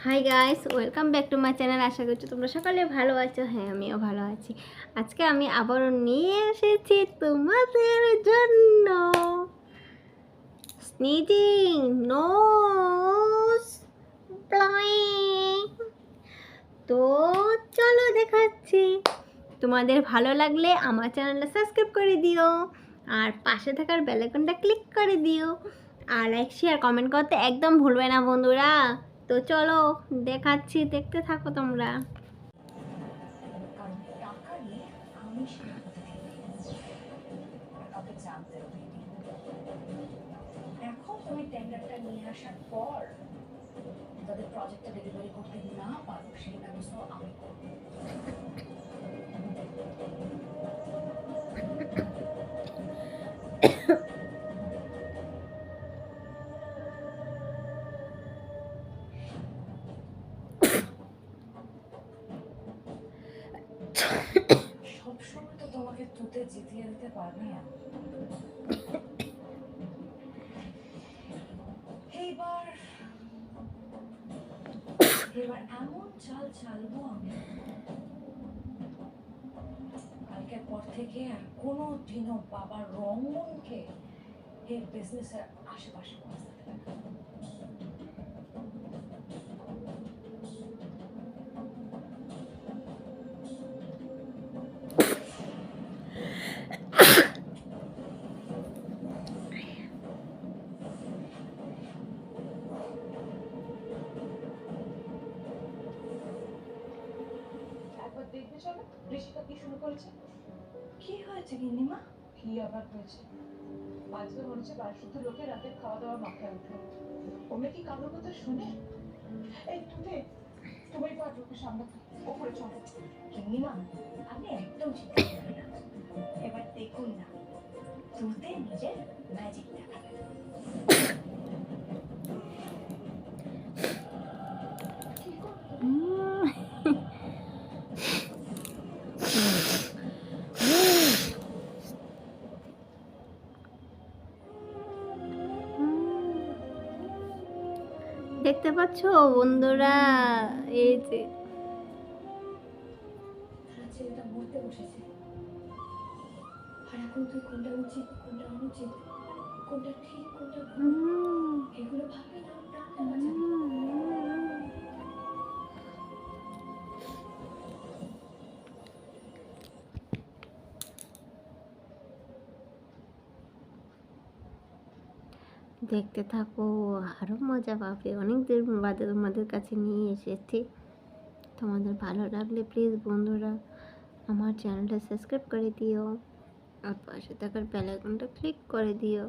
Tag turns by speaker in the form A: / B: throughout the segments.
A: High guys, welcome back to my channel. আশা করছি তোমরা সকালে ভালো আছো। হ্যাঁ, আমিও ভালো আছি। আজকে আমি আবারও নিয়ে এসেছি তোমাদের জন্য স্নিজিং নোজ ব্লোয়িং। তো চলো দেখাচ্ছি। তোমাদের ভালো লাগলে আমার চ্যানেলটা সাবস্ক্রাইব করে দিও, আর পাশে থাকার বেল আইকনটা ক্লিক করে দিও, আর লাইক শেয়ার কমেন্ট করতে একদম ভুলবে না বন্ধুরা। তো চলো দেখাচ্ছি, দেখতে থাকো তোমরা।
B: কারণ টাকা নিয়ে আমি সীমাবদ্ধ থেকেই কাউকে জানতেও দিইনি। এখন তুমি টেন্ডারটা নিয়ে আসার পর তাদের প্রজেক্টটা ডেলিভারি করতে না পারো সেই ব্যবস্থাও আমি করবো। সবসময় তো তোমাকে তুতে জিতিয়ে দিতে পারবে না। এইবার এবার এমন চাল চালবো আমি, কালকের পর থেকে আর কোনো দিনও বাবার রঙ্গনকে এই বিজনেসের আশেপাশে পৌঁছাতে দেবে না।
C: একবার দেখবে চলো ঋষিকা কি শুরু করেছে।
B: কি হয়েছে গিন্নিমা?
C: কি আবার হয়েছে? আজকে মনে হচ্ছে বাড়ির শুধু লোকে রাতের খাওয়া দাওয়া মাথায় উঠে। ওমে কি কারোর কথা শুনে? এই তুমি পার লোকের সামনে ওপরে চলো।
B: গিন্নিমা, আপনি একদম চিন্তা করবেন না। এবার দেখুন না, তুতে নিজের ম্যাজিক দেখাবে।
C: কি করবে?
A: দেখতে পাচ্ছ বন্ধুরা, এই যে
B: ছেলেটা মরতে বসেছে, আর এখন তুই কোনটা উচিত কোনটা অনুচিত, কোনটা ঠিক কোনটা ভুল, এগুলো ভাবি না প্রাণটা বাঁচাবে।
A: দেখতে থাকো, আরো মজা পাবে। অনেক দিন বাদে তোমাদের কাছে নিয়ে এসেছি। তোমাদের ভালো লাগলে প্লিজ বন্ধুরা আমার চ্যানেলটা সাবস্ক্রাইব করে দিও, আর পাশে থাকার বেল আইকনটা ক্লিক করে দিও।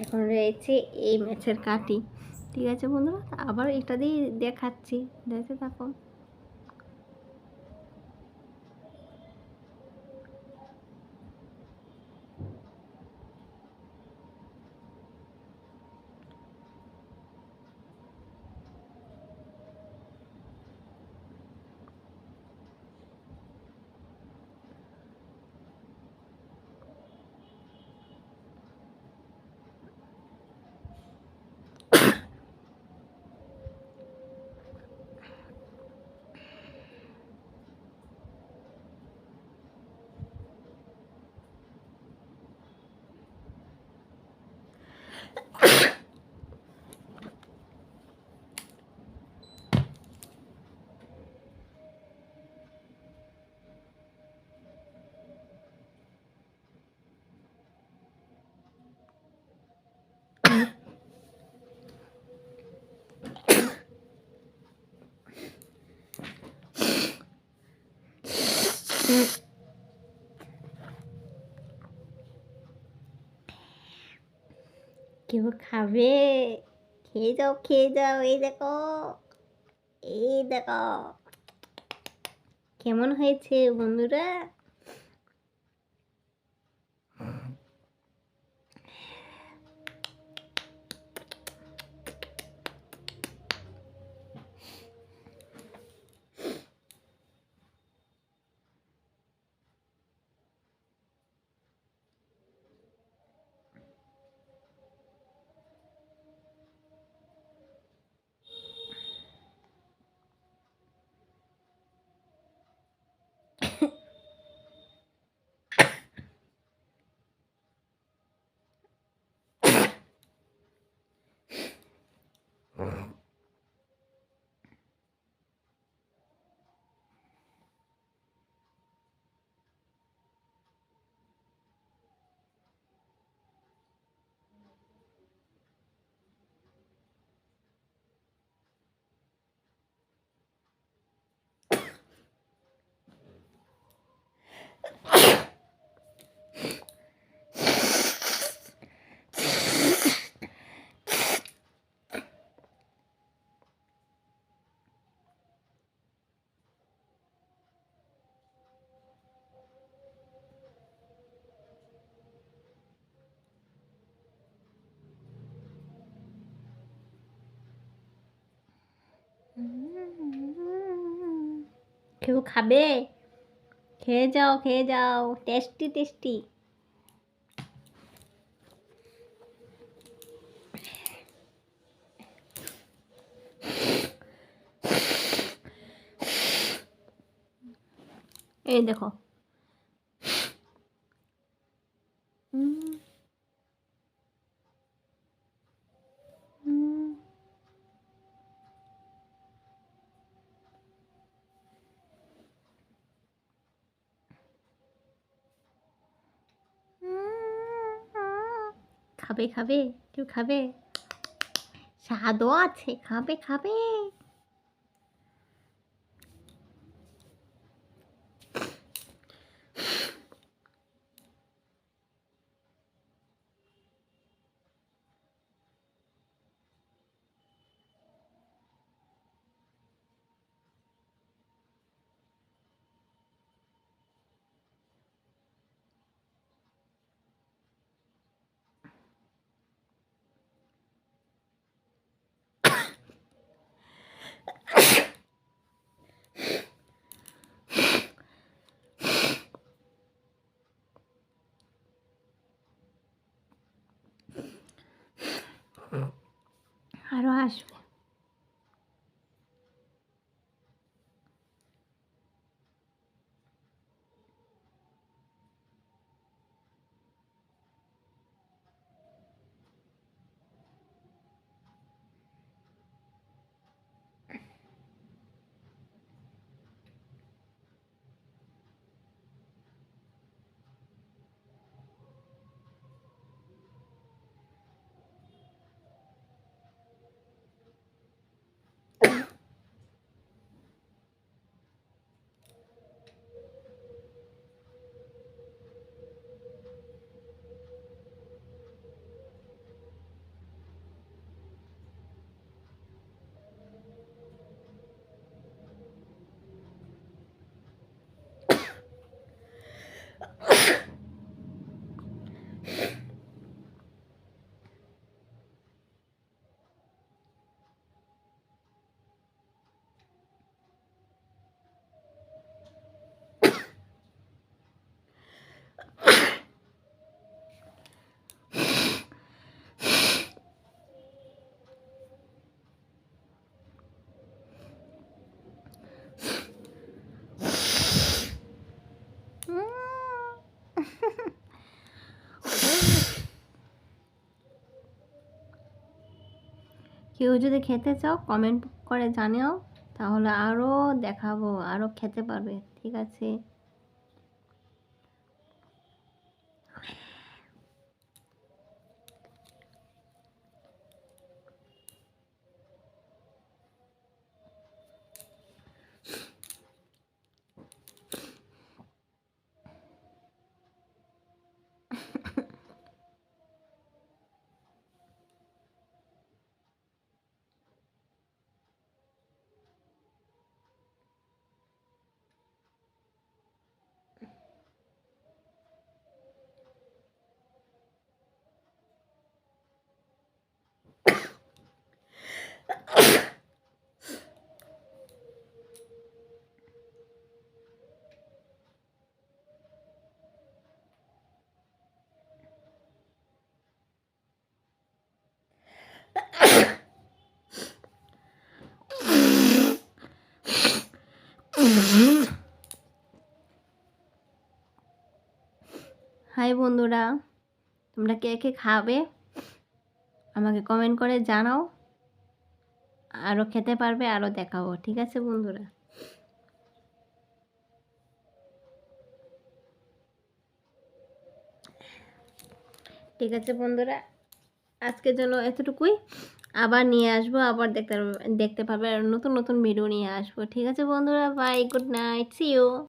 A: এখন রয়েছে এই ম্যাচের কাটি। ঠিক আছে বন্ধুরা, আবার এটা দিয়ে দেখাচ্ছি, দেখতে থাকো। কেউ খাবে? খেয়ে যাও, খেয়ে যাও। এই দেখো, এই দেখো কেমন হয়েছে বন্ধুরা। কেউ খাবে? খেয়ে যাও, খেয়ে যাও, টেস্টি টেস্টি। এই দেখো, খাবে খাবে? কেউ খাবে? স্বাদও আছে, খাবে খাবে। আরো আসবে। কেউ যদি খেতে চাও কমেন্ট করে জানাও, তাহলে আরো দেখাবো, আরো খেতে পারবে। ঠিক আছে? হাই বন্ধুরা, তোমরা কে কে খাবে আমাকে কমেন্ট করে জানাও, আরও খেতে পারবে, আরও দেখাবো। ঠিক আছে বন্ধুরা? ঠিক আছে বন্ধুরা, আজকের জন্য এতটুকুই। আবার নিয়ে আসবো, আবার দেখতে পাবে আর নতুন নতুন ভিডিও নিয়ে আসবো। ঠিক আছে বন্ধুরা, bye, good night, see you.